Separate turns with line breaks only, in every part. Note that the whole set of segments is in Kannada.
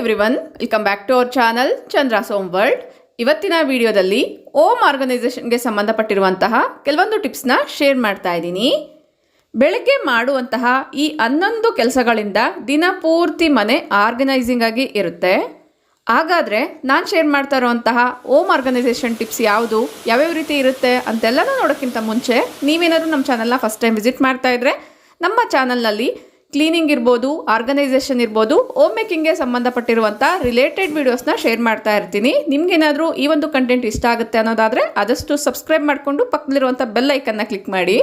Everyone, welcome back to our channel Chandra's home world. ಇವತ್ತಿನ ವಿಡಿಯೋದಲ್ಲಿ ಓಮ್ ಆರ್ಗನೈಸೇಷನ್ಗೆ ಸಂಬಂಧಪಟ್ಟಿರುವಂತಹ ಕೆಲವೊಂದು ಟಿಪ್ಸ್ನ ಶೇರ್ ಮಾಡ್ತಾ ಇದ್ದೀನಿ. ಬೆಳಗ್ಗೆ ಮಾಡುವಂತಹ ಈ 11 ಕೆಲಸಗಳಿಂದ ದಿನ ಪೂರ್ತಿ ಮನೆ ಆರ್ಗನೈಸಿಂಗ್ ಆಗಿ ಇರುತ್ತೆ. ಹಾಗಾದರೆ ನಾನು ಶೇರ್ ಮಾಡ್ತಾ ಇರುವಂತಹ ಓಮ್ ಆರ್ಗನೈಸೇಷನ್ ಟಿಪ್ಸ್ ಯಾವುದು, ಯಾವ್ಯಾವ ರೀತಿ ಇರುತ್ತೆ ಅಂತೆಲ್ಲನೂ ನೋಡೋಕ್ಕಿಂತ ಮುಂಚೆ ನೀವೇನಾದರೂ ನಮ್ಮ ಚಾನಲ್ನ ಫಸ್ಟ್ ಟೈಮ್ ವಿಸಿಟ್ ಮಾಡ್ತಾ ಇದ್ರೆ ನಮ್ಮ ಚಾನಲ್ನಲ್ಲಿ ಕ್ಲೀನಿಂಗ್ ಇರ್ಬೋದು, ಆರ್ಗನೈಸೇಷನ್ ಇರ್ಬೋದು, ಹೋಮ್ ಮೇಕಿಂಗ್ಗೆ ಸಂಬಂಧಪಟ್ಟಿರುವಂಥ ರಿಲೇಟೆಡ್ ವೀಡಿಯೋಸ್ನ ಶೇರ್ ಮಾಡ್ತಾ ಇರ್ತೀನಿ. ನಿಮಗೇನಾದರೂ ಈ ಒಂದು ಕಂಟೆಂಟ್ ಇಷ್ಟ ಆಗುತ್ತೆ ಅನ್ನೋದಾದರೆ ಆದಷ್ಟು ಸಬ್ಸ್ಕ್ರೈಬ್ ಮಾಡಿಕೊಂಡು ಪಕ್ಕದಲ್ಲಿರುವಂಥ ಬೆಲ್ ಐಕನ್ನ ಕ್ಲಿಕ್ ಮಾಡಿ.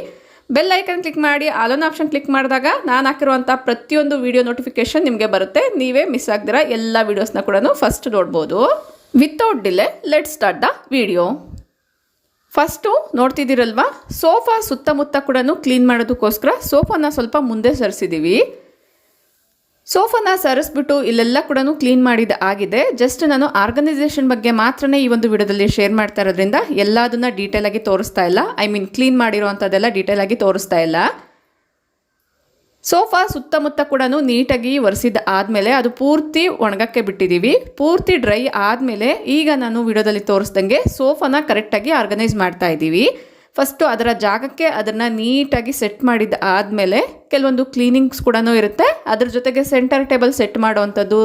ಬೆಲ್ ಐಕನ್ ಕ್ಲಿಕ್ ಮಾಡಿ ಆಲ್ ಆಪ್ಷನ್ ಕ್ಲಿಕ್ ಮಾಡಿದಾಗ ನಾನು ಹಾಕಿರುವಂಥ ಪ್ರತಿಯೊಂದು ವಿಡಿಯೋ ನೋಟಿಫಿಕೇಶನ್ ನಿಮಗೆ ಬರುತ್ತೆ. ನೀವೇ ಮಿಸ್ ಆಗದಿರ ಎಲ್ಲ ವೀಡಿಯೋಸ್ನ ಕೂಡ ಫಸ್ಟ್ ನೋಡ್ಬೋದು. Without delay let start the video. First ನೋಡ್ತಿದ್ದೀರಲ್ವಾ, ಸೋಫಾ ಸುತ್ತಮುತ್ತ ಕೂಡ ಕ್ಲೀನ್ ಮಾಡೋದಕ್ಕೋಸ್ಕರ ಸೋಫಾನ ಸ್ವಲ್ಪ ಮುಂದೆ ಸರಿಸಿದ್ದೀವಿ. ಸೋಫಾನ ಸರಿಸ್ಬಿಟ್ಟು ಇಲ್ಲೆಲ್ಲ ಕೂಡ ಕ್ಲೀನ್ ಮಾಡಿದ ಆಗಿದೆ. ಜಸ್ಟ್ ನಾನು ಆರ್ಗನೈಸೇಷನ್ ಬಗ್ಗೆ ಮಾತ್ರನೇ ಈ ಒಂದು ವಿಡಿಯೋದಲ್ಲಿ ಶೇರ್ ಮಾಡ್ತಾ ಇರೋದ್ರಿಂದ ಎಲ್ಲದನ್ನ ಡೀಟೇಲ್ ಆಗಿ ತೋರಿಸ್ತಾ ಇಲ್ಲ. ಕ್ಲೀನ್ ಮಾಡಿರೋ ಅಂಥದ್ದೆಲ್ಲ ಡೀಟೇಲ್ ಆಗಿ ತೋರಿಸ್ತಾ ಇಲ್ಲ. ಸೋಫಾ ಸುತ್ತಮುತ್ತ ಕೂಡ ನೀಟಾಗಿ ಒರೆಸಿದ ಆದಮೇಲೆ ಅದು ಪೂರ್ತಿ ಒಣಗಕ್ಕೆ ಬಿಟ್ಟಿದ್ದೀವಿ. ಪೂರ್ತಿ ಡ್ರೈ ಆದಮೇಲೆ ಈಗ ನಾನು ವಿಡಿಯೋದಲ್ಲಿ ತೋರಿಸ್ದಂಗೆ ಸೋಫಾನ ಕರೆಕ್ಟಾಗಿ ಆರ್ಗನೈಸ್ ಮಾಡ್ತಾ ಇದ್ದೀವಿ. ಫಸ್ಟು ಅದರ ಜಾಗಕ್ಕೆ ಅದನ್ನು ನೀಟಾಗಿ ಸೆಟ್ ಮಾಡಿದ ಆದಮೇಲೆ ಕೆಲವೊಂದು ಕ್ಲೀನಿಂಗ್ಸ್ ಕೂಡ ಇರುತ್ತೆ. ಅದ್ರ ಜೊತೆಗೆ ಸೆಂಟರ್ ಟೇಬಲ್ ಸೆಟ್ ಮಾಡೋವಂಥದ್ದು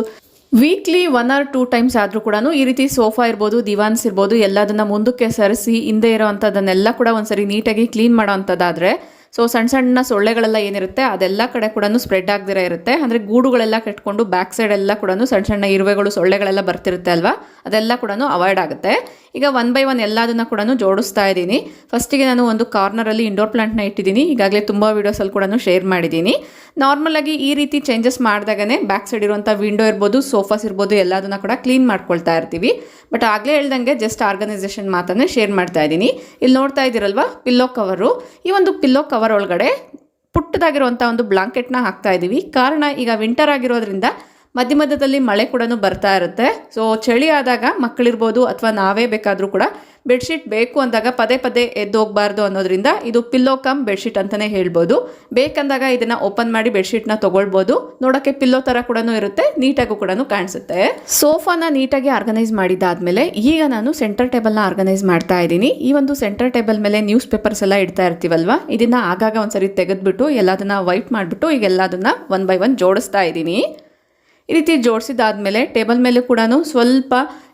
ವೀಕ್ಲಿ 1 or 2 ಟೈಮ್ಸ್ ಆದರೂ ಕೂಡ ಈ ರೀತಿ ಸೋಫಾ ಇರ್ಬೋದು, ದಿವಾನ್ಸ್ ಇರ್ಬೋದು, ಎಲ್ಲದನ್ನು ಮುಂದಕ್ಕೆ ಸರಿಸಿ ಹಿಂದೆ ಇರೋ ಅಂಥದ್ದನ್ನೆಲ್ಲ ಕೂಡ ಒಂದ್ಸರಿ ನೀಟಾಗಿ ಕ್ಲೀನ್ ಮಾಡೋ ಅಂಥದ್ದಾದರೆ ಸಣ್ಣ ಸಣ್ಣ ಸೊಳ್ಳೆಗಳೆಲ್ಲ ಏನಿರುತ್ತೆ ಅದೆಲ್ಲ ಕಡೆ ಕೂಡ ಸ್ಪ್ರೆಡ್ ಆಗದಿರ ಇರುತ್ತೆ. ಅಂದರೆ ಗೂಡುಗಳೆಲ್ಲ ಕಟ್ಕೊಂಡು ಬ್ಯಾಕ್ ಸೈಡ್ ಎಲ್ಲ ಕೂಡ ಸಣ್ಣ ಸಣ್ಣ ಇರುವೆಗಳು, ಸೊಳ್ಳೆಗಳೆಲ್ಲ ಬರ್ತಿರುತ್ತೆ ಅಲ್ವಾ, ಅದೆಲ್ಲ ಕೂಡ ಅವಾಯ್ಡ್ ಆಗುತ್ತೆ. ಈಗ 1 by 1 ಎಲ್ಲದನ್ನು ಕೂಡ ಜೋಡಿಸ್ತಾ ಇದ್ದೀನಿ. ಫಸ್ಟಿಗೆ ನಾನು ಒಂದು ಕಾರ್ನರಲ್ಲಿ ಇಂಡೋರ್ ಪ್ಲಾಂಟ್ನ ಇಟ್ಟಿದ್ದೀನಿ. ಈಗಾಗಲೇ ತುಂಬ ವೀಡಿಯೋಸಲ್ಲಿ ಕೂಡ ಶೇರ್ ಮಾಡಿದ್ದೀನಿ. ನಾರ್ಮಲಾಗಿ ಈ ರೀತಿ ಚೇಂಜಸ್ ಮಾಡಿದಾಗನೇ ಬ್ಯಾಕ್ ಸೈಡ್ ಇರುವಂಥ ವಿಂಡೋ ಇರ್ಬೋದು, ಸೋಫಾಸ್ ಇರ್ಬೋದು, ಎಲ್ಲದನ್ನು ಕೂಡ ಕ್ಲೀನ್ ಮಾಡ್ಕೊಳ್ತಾ ಇರ್ತೀವಿ. ಬಟ್ ಆಗಲೇ ಹೇಳ್ದಂಗೆ ಜಸ್ಟ್ ಆರ್ಗನೈಸೇಷನ್ ಮಾತನ್ನೇ ಶೇರ್ ಮಾಡ್ತಾ ಇದ್ದೀನಿ. ಇಲ್ಲಿ ನೋಡ್ತಾ ಇದ್ದೀರಲ್ವಾ, ಪಿಲ್ಲೋ ಕವರು. ಈ ಒಂದು ಪಿಲ್ಲೋ ಕವರ್ ಒಳಗಡೆ ಪುಟ್ಟದಾಗಿರುವಂಥ ಒಂದು ಬ್ಲಾಂಕೆಟ್ನ ಹಾಕ್ತಾ ಇದ್ದೀವಿ. ಕಾರಣ ಈಗ ವಿಂಟರ್ ಆಗಿರೋದ್ರಿಂದ ಮಧ್ಯ ಮಧ್ಯದಲ್ಲಿ ಮಳೆ ಕೂಡ ಬರ್ತಾ ಇರುತ್ತೆ. ಚಳಿ ಆದಾಗ ಮಕ್ಕಳಿರ್ಬೋದು ಅಥವಾ ನಾವೇ ಬೇಕಾದರೂ ಕೂಡ ಬೆಡ್ಶೀಟ್ ಬೇಕು ಅಂದಾಗ ಪದೇ ಪದೇ ಎದ್ದು ಹೋಗಬಾರ್ದು ಅನ್ನೋದ್ರಿಂದ ಇದು ಪಿಲ್ಲೋ ಕಮ್ ಬೆಡ್ಶೀಟ್ ಅಂತಲೇ ಹೇಳ್ಬೋದು. ಬೇಕಂದಾಗ ಇದನ್ನು ಓಪನ್ ಮಾಡಿ ಬೆಡ್ಶೀಟ್ನ ತೊಗೊಳ್ಬೋದು. ನೋಡೋಕ್ಕೆ ಪಿಲ್ಲೋ ಥರ ಕೂಡ ಇರುತ್ತೆ, ನೀಟಾಗೂ ಕೂಡ ಕಾಣಿಸುತ್ತೆ. ಸೋಫಾನ ನೀಟಾಗಿ ಆರ್ಗನೈಸ್ ಮಾಡಿದಾದ್ಮೇಲೆ ಈಗ ನಾನು ಸೆಂಟರ್ ಟೇಬಲ್ನ ಆರ್ಗನೈಸ್ ಮಾಡ್ತಾ ಇದ್ದೀನಿ. ಈ ಒಂದು ಸೆಂಟರ್ ಟೇಬಲ್ ಮೇಲೆ ನ್ಯೂಸ್ ಪೇಪರ್ಸ್ ಎಲ್ಲ ಇಡ್ತಾ ಇರ್ತೀವಲ್ವಾ, ಇದನ್ನು ಆಗಾಗ ಒಂದ್ಸರಿ ತೆಗೆದ್ಬಿಟ್ಟು ಎಲ್ಲದನ್ನ ವೈಪ್ ಮಾಡಿಬಿಟ್ಟು ಈಗ ಎಲ್ಲದನ್ನ 1 by 1 ಜೋಡಿಸ್ತಾ ಇದ್ದೀನಿ. ಈ ರೀತಿ ಜೋಡಿಸಿದಾದ್ಮೇಲೆ ಟೇಬಲ್ ಮೇಲೆ ಕೂಡ ಸ್ವಲ್ಪ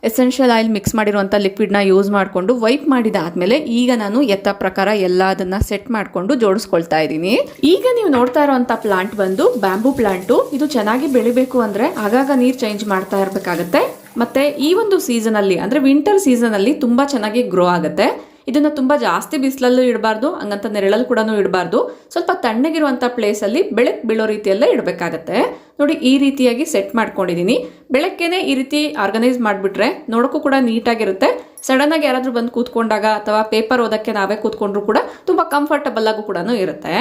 ಎಸೆನ್ಷಿಯಲ್ ಆಯಿಲ್ ಮಿಕ್ಸ್ ಮಾಡಿರುವಂಥ ಲಿಕ್ವಿಡ್ನ ಯೂಸ್ ಮಾಡಿಕೊಂಡು ವೈಪ್ ಮಾಡಿದಾದ್ಮೇಲೆ ಈಗ ನಾನು ಯಥಾ ಪ್ರಕಾರ ಎಲ್ಲದನ್ನ ಸೆಟ್ ಮಾಡಿಕೊಂಡು ಜೋಡಿಸ್ಕೊಳ್ತಾ ಇದ್ದೀನಿ. ಈಗ ನೀವು ನೋಡ್ತಾ ಇರೋವಂಥ ಪ್ಲಾಂಟ್ ಬಂದು ಬ್ಯಾಂಬೂ ಪ್ಲಾಂಟು. ಇದು ಚೆನ್ನಾಗಿ ಬೆಳಿಬೇಕು ಅಂದರೆ ಆಗಾಗ ನೀರು ಚೇಂಜ್ ಮಾಡ್ತಾ ಇರಬೇಕಾಗತ್ತೆ. ಮತ್ತು ಈ ಒಂದು ಸೀಸನಲ್ಲಿ ಅಂದರೆ ವಿಂಟರ್ ಸೀಸನಲ್ಲಿ ತುಂಬ ಚೆನ್ನಾಗಿ ಗ್ರೋ ಆಗುತ್ತೆ. ಇದನ್ನು ತುಂಬ ಜಾಸ್ತಿ ಬಿಸಿಲಲ್ಲೂ ಇಡಬಾರ್ದು, ಹಂಗಂತ ನೆರಳಲ್ಲಿ ಕೂಡ ಇಡಬಾರ್ದು. ಸ್ವಲ್ಪ ತಣ್ಣಗಿರುವಂಥ ಪ್ಲೇಸಲ್ಲಿ ಬೆಳಕು ಬೀಳೋ ರೀತಿಯಲ್ಲೇ ಇಡಬೇಕಾಗತ್ತೆ. ನೋಡಿ, ಈ ರೀತಿಯಾಗಿ ಸೆಟ್ ಮಾಡ್ಕೊಂಡಿದ್ದೀನಿ. ಬೆಳಗ್ಗೆನೇ ಈ ರೀತಿ ಆರ್ಗನೈಸ್ ಮಾಡಿಬಿಟ್ರೆ ನೋಡೋಕ್ಕೂ ಕೂಡ ನೀಟಾಗಿರುತ್ತೆ. ಸಡನ್ನಾಗಿ ಯಾರಾದರೂ ಬಂದು ಕೂತ್ಕೊಂಡಾಗ ಅಥವಾ ಪೇಪರ್ ಓದೋಕ್ಕೆ ನಾವೇ ಕೂತ್ಕೊಂಡ್ರು ಕೂಡ ತುಂಬ ಕಂಫರ್ಟಬಲ್ ಆಗು ಕೂಡ ಇರುತ್ತೆ.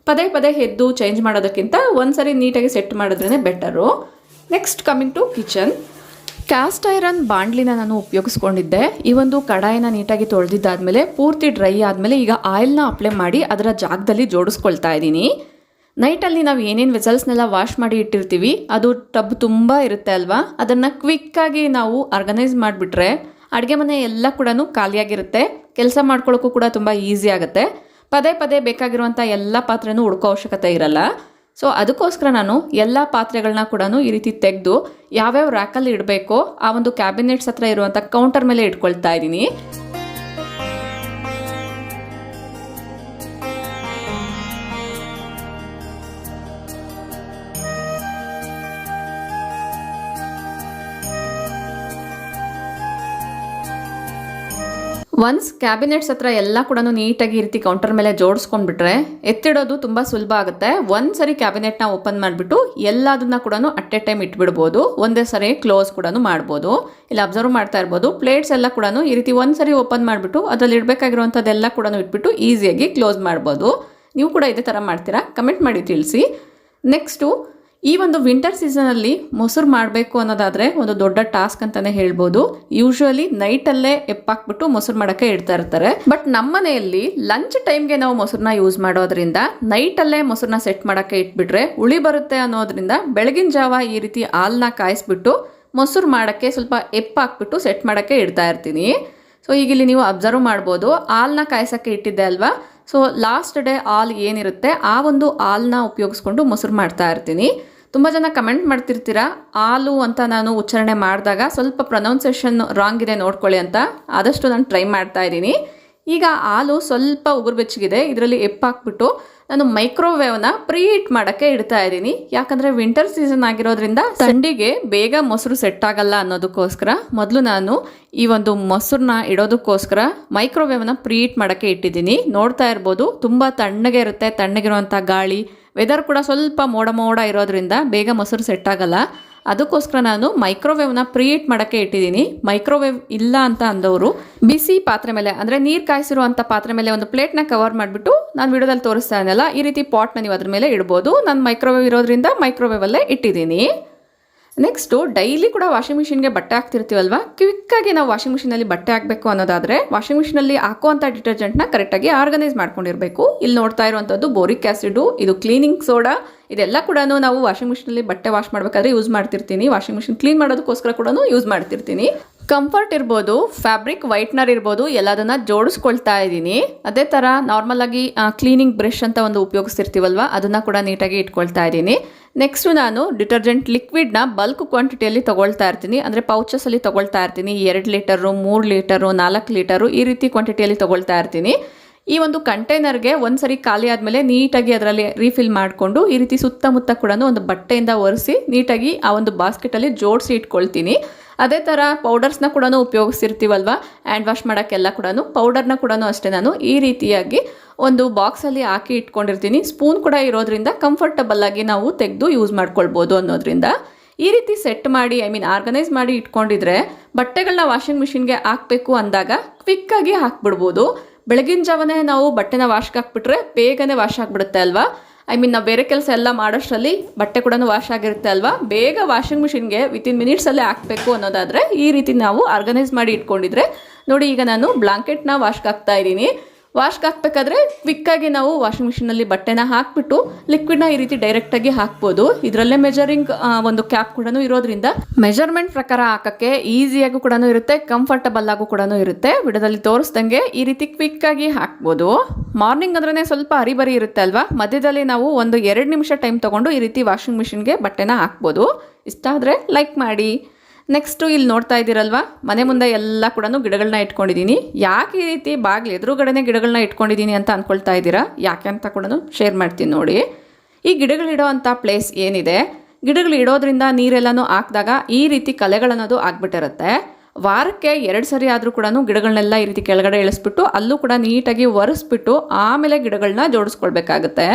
ಪದೇ ಪದೇ ಎದ್ದು ಚೇಂಜ್ ಮಾಡೋದಕ್ಕಿಂತ ಒಂದ್ಸರಿ ನೀಟಾಗಿ ಸೆಟ್ ಮಾಡಿದ್ರೇ better. Next coming to kitchen. Cast iron ಬಾಂಡ್ಲಿನ ನಾನು ಉಪಯೋಗಿಸ್ಕೊಂಡಿದ್ದೆ. ಈ ಒಂದು ಕಡಾಯಿನ ನೀಟಾಗಿ ತೊಳೆದಿದ್ದಾದಮೇಲೆ ಪೂರ್ತಿ ಡ್ರೈ ಆದಮೇಲೆ ಈಗ ಆಯಿಲ್ನ ಅಪ್ಲೈ ಮಾಡಿ ಅದರ ಜಾಗದಲ್ಲಿ ಜೋಡಿಸ್ಕೊಳ್ತಾ ಇದ್ದೀನಿ. ನೈಟಲ್ಲಿ ನಾವು ಏನೇನು ವೆಸಲ್ಸ್ನೆಲ್ಲ ವಾಶ್ ಮಾಡಿ ಇಟ್ಟಿರ್ತೀವಿ ಅದು ಟಬ್ ತುಂಬ ಇರುತ್ತೆ ಅಲ್ವಾ, ಅದನ್ನು ಕ್ವಿಕ್ಕಾಗಿ ನಾವು ಆರ್ಗನೈಸ್ ಮಾಡಿಬಿಟ್ರೆ ಅಡುಗೆ ಮನೆ ಎಲ್ಲ ಕೂಡ ಖಾಲಿಯಾಗಿರುತ್ತೆ. ಕೆಲಸ ಮಾಡ್ಕೊಳ್ಳೋಕ್ಕೂ ಕೂಡ ತುಂಬ ಈಸಿ ಆಗುತ್ತೆ. ಪದೇ ಪದೇ ಬೇಕಾಗಿರುವಂಥ ಎಲ್ಲ ಪಾತ್ರೆನೂ ಹುಡ್ಕೋ ಅವಶ್ಯಕತೆ ಇರಲ್ಲ. ಅದಕ್ಕೋಸ್ಕರ ನಾನು ಎಲ್ಲ ಪಾತ್ರೆಗಳನ್ನ ಕೂಡ ಈ ರೀತಿ ತೆಗೆದು ಯಾವ್ಯಾವ ರ್ಯಾಕಲ್ಲಿ ಇಡಬೇಕೋ ಆ ಒಂದು ಕ್ಯಾಬಿನೆಟ್ಸ್ ಹತ್ರ ಇರುವಂಥ ಕೌಂಟರ್ ಮೇಲೆ ಇಟ್ಕೊಳ್ತಾ ಇದ್ದೀನಿ. ಒನ್ಸ್ ಕ್ಯಾಬಿನೆಟ್ಸ್ ಹತ್ರ ಎಲ್ಲ ಕೂಡ ನೀಟಾಗಿ ಈ ರೀತಿ ಕೌಂಟರ್ ಮೇಲೆ ಜೋಡಿಸ್ಕೊಂಡ್ಬಿಟ್ರೆ ಎತ್ತಿಡೋದು ತುಂಬ ಸುಲಭ ಆಗುತ್ತೆ. ಒಂದ್ಸರಿ ಕ್ಯಾಬಿನೆಟ್ನ ಓಪನ್ ಮಾಡಿಬಿಟ್ಟು ಎಲ್ಲದನ್ನ ಕೂಡ ಅಟ್ ಎ ಟೈಮ್ ಇಟ್ಬಿಡ್ಬೋದು. ಒಂದೇ ಸರಿ ಕ್ಲೋಸ್ ಕೂಡ ಮಾಡ್ಬೋದು. ಇಲ್ಲಿ ಅಬ್ಸರ್ವ್ ಮಾಡ್ತಾ ಇರ್ಬೋದು, ಪ್ಲೇಟ್ಸ್ ಎಲ್ಲ ಕೂಡ ಈ ರೀತಿ ಒಂದ್ಸರಿ ಓಪನ್ ಮಾಡಿಬಿಟ್ಟು ಅದರಲ್ಲಿ ಇಡಬೇಕಾಗಿರುವಂಥದ್ದೆಲ್ಲ ಕೂಡ ಇಟ್ಬಿಟ್ಟು ಈಸಿಯಾಗಿ ಕ್ಲೋಸ್ ಮಾಡ್ಬೋದು. ನೀವು ಕೂಡ ಇದೇ ಥರ ಮಾಡ್ತೀರಾ? ಕಮೆಂಟ್ ಮಾಡಿ ತಿಳಿಸಿ. ನೆಕ್ಸ್ಟು, ಈ ಒಂದು ವಿಂಟರ್ ಸೀಸನಲ್ಲಿ ಮೊಸರು ಮಾಡಬೇಕು ಅನ್ನೋದಾದರೆ ಒಂದು ದೊಡ್ಡ ಟಾಸ್ಕ್ ಅಂತಲೇ ಹೇಳ್ಬೋದು. ಯೂಶುವಲಿ ನೈಟಲ್ಲೇ ಎಪ್ಪಾಕ್ಬಿಟ್ಟು ಮೊಸರು ಮಾಡೋಕ್ಕೆ ಇಡ್ತಾ ಇರ್ತಾರೆ. ಬಟ್ ನಮ್ಮ ಮನೆಯಲ್ಲಿ ಲಂಚ್ ಟೈಮ್ಗೆ ನಾವು ಮೊಸರನ್ನ ಯೂಸ್ ಮಾಡೋದ್ರಿಂದ ನೈಟಲ್ಲೇ ಮೊಸರನ್ನ ಸೆಟ್ ಮಾಡೋಕ್ಕೆ ಇಟ್ಬಿಟ್ರೆ ಹುಳಿ ಬರುತ್ತೆ ಅನ್ನೋದ್ರಿಂದ ಬೆಳಗಿನ ಜಾವ ಈ ರೀತಿ ಹಾಲನ್ನ ಕಾಯಿಸ್ಬಿಟ್ಟು ಮೊಸರು ಮಾಡೋಕ್ಕೆ ಸ್ವಲ್ಪ ಹಾಕ್ಬಿಟ್ಟು ಸೆಟ್ ಮಾಡೋಕ್ಕೆ ಇಡ್ತಾ ಇರ್ತೀನಿ. ಸೊ ಈಗ ಇಲ್ಲಿ ನೀವು ಅಬ್ಸರ್ವ್ ಮಾಡ್ಬೋದು, ಹಾಲನ್ನ ಕಾಯಿಸೋಕ್ಕೆ ಇಟ್ಟಿದ್ದೆ ಅಲ್ವಾ. ಸೊ ಲಾಸ್ಟ್ ಡೇ ಹಾಲು ಏನಿರುತ್ತೆ ಆ ಒಂದು ಹಾಲನ್ನ ಉಪಯೋಗಿಸ್ಕೊಂಡು ಮೊಸರು ಮಾಡ್ತಾ ಇರ್ತೀನಿ. ತುಂಬ ಜನ ಕಮೆಂಟ್ ಮಾಡ್ತಿರ್ತೀರಾ ಹಾಲು ಅಂತ ನಾನು ಉಚ್ಚಾರಣೆ ಮಾಡಿದಾಗ ಸ್ವಲ್ಪ ಪ್ರೊನೌನ್ಸೇಷನ್ ರಾಂಗ್ ಇದೆ ನೋಡ್ಕೊಳ್ಳಿ ಅಂತ. ಆದಷ್ಟು ನಾನು ಟ್ರೈ ಮಾಡ್ತಾ ಇದ್ದೀನಿ. ಈಗ ಹಾಲು ಸ್ವಲ್ಪ ಉಗುರು ಬೆಚ್ಚಗಿದೆ, ಇದರಲ್ಲಿ ಹಾಕ್ಬಿಟ್ಟು ನಾನು ಮೈಕ್ರೋವೇವ್ನ ಪ್ರೀ ಹೀಟ್ ಮಾಡೋಕ್ಕೆ ಇಡ್ತಾ ಇದ್ದೀನಿ. ಯಾಕಂದರೆ ವಿಂಟರ್ ಸೀಸನ್ ಆಗಿರೋದ್ರಿಂದ ಥಂಡಿಗೆ ಬೇಗ ಮೊಸರು ಸೆಟ್ ಆಗಲ್ಲ ಅನ್ನೋದಕ್ಕೋಸ್ಕರ ಮೊದಲು ನಾನು ಈ ಒಂದು ಮೊಸರನ್ನ ಇಡೋದಕ್ಕೋಸ್ಕರ ಮೈಕ್ರೋವೇವ್ನ ಪ್ರೀ ಹೀಟ್ ಮಾಡೋಕ್ಕೆ ಇಟ್ಟಿದ್ದೀನಿ. ನೋಡ್ತಾ ಇರ್ಬೋದು ತುಂಬ ತಣ್ಣಗೆ ಇರುತ್ತೆ, ತಣ್ಣಗಿರುವಂಥ ಗಾಳಿ, ವೆದರ್ ಕೂಡ ಸ್ವಲ್ಪ ಮೋಡ ಇರೋದ್ರಿಂದ ಬೇಗ ಮೊಸರು ಸೆಟ್ ಆಗಲ್ಲ. ಅದಕ್ಕೋಸ್ಕರ ನಾನು ಮೈಕ್ರೋವೇವ್ನ ಪ್ರೀ ಹೀಟ್ ಮಾಡೋಕ್ಕೆ ಇಟ್ಟಿದ್ದೀನಿ. ಮೈಕ್ರೋವೇವ್ ಇಲ್ಲ ಅಂತ ಅಂದವರು ಬಿಸಿ ಪಾತ್ರೆ ಮೇಲೆ ಅಂದರೆ ನೀರು ಕಾಯಿಸಿರುವಂಥ ಪಾತ್ರೆ ಮೇಲೆ ಒಂದು ಪ್ಲೇಟ್ನ ಕವರ್ ಮಾಡಿಬಿಟ್ಟು ನಾನು ವಿಡಿಯೋದಲ್ಲಿ ತೋರಿಸ್ತಾ ಇದ್ದೆನಲ್ಲ ಈ ರೀತಿ ಪಾಟ್ನ ನೀವು ಅದ್ರ ಮೇಲೆ ಇಡ್ಬೋದು. ನಾನು ಮೈಕ್ರೋವೇವ್ ಇರೋದ್ರಿಂದ ಮೈಕ್ರೋವೇವಲ್ಲೇ ಇಟ್ಟಿದ್ದೀನಿ. ನೆಕ್ಸ್ಟು ಡೈಲಿ ಕೂಡ ವಾಷಿಂಗ್ ಮಿಷಿನ್ಗೆ ಬಟ್ಟೆ ಹಾಕ್ತಿರ್ತೀವಲ್ವ, ಕ್ವಿಕ್ಕಾಗಿ ನಾವು ವಾಷಿಂಗ್ ಮಿಷಿನಲ್ಲಿ ಬಟ್ಟೆ ಹಾಕಬೇಕು ಅನ್ನೋದಾದರೆ ವಾಷಿಂಗ್ ಮಿಷಿನಲ್ಲಿ ಹಾಕುವಂಥ ಡಿಟರ್ಜೆಂಟ್ನ ಕರೆಕ್ಟಾಗಿ ಆರ್ಗನೈಸ್ ಮಾಡ್ಕೊಂಡಿರಬೇಕು. ಇಲ್ಲಿ ನೋಡ್ತಾ ಇರುವಂಥದ್ದು ಬೋರಿಕ್ ಆ್ಯಸಿಡು, ಇದು ಕ್ಲೀನಿಂಗ್ ಸೋಡಾ, ಇದೆಲ್ಲ ಕೂಡ ನಾವು ವಾಷಿಂಗ್ ಮಿಷಿನಲ್ಲಿ ಬಟ್ಟೆ ವಾಶ್ ಮಾಡಬೇಕಾದ್ರೆ ಯೂಸ್ ಮಾಡ್ತಿರ್ತೀನಿ. ವಾಷಿಂಗ್ ಮಿಷಿನ್ ಕ್ಲೀನ್ ಮಾಡೋದಕ್ಕೋಸ್ಕರ ಕೂಡ ಯೂಸ್ ಮಾಡ್ತಿರ್ತೀನಿ. ಕಂಫರ್ಟ್ ಇರ್ಬೋದು, ಫ್ಯಾಬ್ರಿಕ್ ವೈಟ್ನರ್ ಇರ್ಬೋದು, ಎಲ್ಲದನ್ನ ಜೋಡಿಸ್ಕೊಳ್ತಾ ಇದ್ದೀನಿ. ಅದೇ ಥರ ನಾರ್ಮಲ್ ಆಗಿ ಕ್ಲೀನಿಂಗ್ ಬ್ರಷ್ ಅಂತ ಒಂದು ಉಪಯೋಗಿಸ್ತಿರ್ತೀವಲ್ವ, ಅದನ್ನು ಕೂಡ ನೀಟಾಗಿ ಇಟ್ಕೊಳ್ತಾ ಇದ್ದೀನಿ. ನೆಕ್ಸ್ಟು ನಾನು ಡಿಟರ್ಜೆಂಟ್ ಲಿಕ್ವಿಡ್ನ ಬಲ್ಕ್ ಕ್ವಾಂಟಿಟಿಯಲ್ಲಿ ತೊಗೊಳ್ತಾ ಇರ್ತೀನಿ. ಅಂದರೆ ಪೌಚಸಲ್ಲಿ ತೊಗೊಳ್ತಾ ಇರ್ತೀನಿ. 2 ಲೀಟರು, 3 ಲೀಟರು, 4 ಲೀಟರು ಈ ರೀತಿ ಕ್ವಾಂಟಿಟಿಯಲ್ಲಿ ತೊಗೊಳ್ತಾ ಇರ್ತೀನಿ. ಈ ಒಂದು ಕಂಟೈನರ್ಗೆ ಒಂದ್ಸರಿ ಖಾಲಿ ಆದಮೇಲೆ ನೀಟಾಗಿ ಅದರಲ್ಲಿ ರೀಫಿಲ್ ಮಾಡಿಕೊಂಡು ಈ ರೀತಿ ಸುತ್ತಮುತ್ತ ಕೂಡ ಒಂದು ಬಟ್ಟೆಯಿಂದ ಒರೆಸಿ ನೀಟಾಗಿ ಆ ಒಂದು ಬಾಸ್ಕೆಟಲ್ಲಿ ಜೋಡಿಸಿ ಇಟ್ಕೊಳ್ತೀನಿ. ಅದೇ ಥರ ಪೌಡರ್ಸ್ನ ಕೂಡ ಉಪಯೋಗಿಸ್ತಿರ್ತೀವಲ್ವ, ಹ್ಯಾಂಡ್ ವಾಶ್ ಮಾಡೋಕ್ಕೆಲ್ಲ ಕೂಡ ಪೌಡರ್ನ ಕೂಡ ಅಷ್ಟೇ ನಾನು ಈ ರೀತಿಯಾಗಿ ಒಂದು ಬಾಕ್ಸಲ್ಲಿ ಹಾಕಿ ಇಟ್ಕೊಂಡಿರ್ತೀನಿ. ಸ್ಪೂನ್ ಕೂಡ ಇರೋದ್ರಿಂದ ಕಂಫರ್ಟಬಲ್ ಆಗಿ ನಾವು ತೆಗೆದು ಯೂಸ್ ಮಾಡ್ಕೊಳ್ಬೋದು ಅನ್ನೋದ್ರಿಂದ ಈ ರೀತಿ ಸೆಟ್ ಮಾಡಿ ಆರ್ಗನೈಸ್ ಮಾಡಿ ಇಟ್ಕೊಂಡಿದ್ರೆ ಬಟ್ಟೆಗಳನ್ನ ವಾಷಿಂಗ್ ಮಿಷಿನ್ಗೆ ಹಾಕಬೇಕು ಅಂದಾಗ ಕ್ವಿಕ್ಕಾಗಿ ಹಾಕ್ಬಿಡ್ಬೋದು. ಬೆಳಗಿನ ಜಾವನೇ ನಾವು ಬಟ್ಟೆನ ವಾಶ್ಗೆ ಹಾಕ್ಬಿಟ್ರೆ ಬೇಗನೆ ವಾಶ್ ಆಗಿಬಿಡುತ್ತೆ ಅಲ್ವಾ. ನಾವು ಬೇರೆ ಕೆಲಸ ಎಲ್ಲ ಮಾಡೋಷ್ಟರಲ್ಲಿ ಬಟ್ಟೆ ಕೂಡ ವಾಶ್ ಆಗಿರುತ್ತೆ ಅಲ್ವಾ. ಬೇಗ ವಾಷಿಂಗ್ ಮಿಷಿನ್ಗೆ ವಿತಿನ್ ಮಿನಿಟ್ಸಲ್ಲೇ ಹಾಕಬೇಕು ಅನ್ನೋದಾದರೆ ಈ ರೀತಿ ನಾವು ಆರ್ಗನೈಸ್ ಮಾಡಿ ಇಟ್ಕೊಂಡಿದ್ರೆ ನೋಡಿ. ಈಗ ನಾನು ಬ್ಲಾಂಕೆಟ್ನ ವಾಶ್ಗೆ ಹಾಕ್ತಾ ಇದ್ದೀನಿ. ವಾಶ್ಗೆ ಹಾಕಬೇಕಾದ್ರೆ ಕ್ವಿಕ್ಕಾಗಿ ನಾವು ವಾಷಿಂಗ್ ಮಿಷಿನಲ್ಲಿ ಬಟ್ಟೆನ ಹಾಕ್ಬಿಟ್ಟು ಲಿಕ್ವಿಡ್ನ ಈ ರೀತಿ ಡೈರೆಕ್ಟಾಗಿ ಹಾಕ್ಬೋದು. ಇದರಲ್ಲೇ ಮೆಜರಿಂಗ್ ಒಂದು ಕ್ಯಾಪ್ ಕೂಡ ಇರೋದ್ರಿಂದ ಮೆಜರ್ಮೆಂಟ್ ಪ್ರಕಾರ ಹಾಕೋಕ್ಕೆ ಈಸಿಯಾಗೂ ಕೂಡ ಇರುತ್ತೆ, ಕಂಫರ್ಟಬಲ್ ಆಗು ಕೂಡ ಇರುತ್ತೆ. ವಿಡಿಯೋದಲ್ಲಿ ತೋರಿಸ್ದಂಗೆ ಈ ರೀತಿ ಕ್ವಿಕ್ಕಾಗಿ ಹಾಕ್ಬೋದು. ಮಾರ್ನಿಂಗ್ ಅಂದ್ರೆ ಸ್ವಲ್ಪ ಹರಿಬರಿ ಇರುತ್ತೆ ಅಲ್ವಾ, ಮಧ್ಯದಲ್ಲಿ ನಾವು ಒಂದು 2 ನಿಮಿಷ ಟೈಮ್ ತೊಗೊಂಡು ಈ ರೀತಿ ವಾಷಿಂಗ್ ಮಿಷಿನ್ಗೆ ಬಟ್ಟೆನ ಹಾಕ್ಬೋದು. ಇಷ್ಟ ಆದರೆ ಲೈಕ್ ಮಾಡಿ. ನೆಕ್ಸ್ಟು ಇಲ್ಲಿ ನೋಡ್ತಾ ಇದ್ದೀರಲ್ವಾ, ಮನೆ ಮುಂದೆ ಎಲ್ಲ ಕೂಡ ಗಿಡಗಳನ್ನ ಇಟ್ಕೊಂಡಿದ್ದೀನಿ. ಯಾಕೆ ಈ ರೀತಿ ಬಾಗಿಲು ಎದುರುಗಡೆನೇ ಗಿಡಗಳನ್ನ ಇಟ್ಕೊಂಡಿದ್ದೀನಿ ಅಂತ ಅಂದ್ಕೊಳ್ತಾ ಇದ್ದೀರಾ, ಯಾಕೆ ಅಂತ ಕೂಡ ಶೇರ್ ಮಾಡ್ತೀನಿ ನೋಡಿ. ಈ ಗಿಡಗಳಿಡೋ ಅಂಥ ಪ್ಲೇಸ್ ಏನಿದೆ, ಗಿಡಗಳು ಇಡೋದ್ರಿಂದ ನೀರೆಲ್ಲನೂ ಹಾಕಿದಾಗ ಈ ರೀತಿ ಕಲೆಗಳನ್ನೋದು ಆಗ್ಬಿಟ್ಟಿರುತ್ತೆ. ವಾರಕ್ಕೆ 2 ಸರಿ ಆದರೂ ಕೂಡ ಗಿಡಗಳನ್ನೆಲ್ಲ ಈ ರೀತಿ ಕೆಳಗಡೆ ಇಳಿಸ್ಬಿಟ್ಟು ಅಲ್ಲೂ ಕೂಡ ನೀಟಾಗಿ ಒರೆಸ್ಬಿಟ್ಟು ಆಮೇಲೆ ಗಿಡಗಳನ್ನ ಜೋಡಿಸ್ಕೊಳ್ಬೇಕಾಗುತ್ತೆ.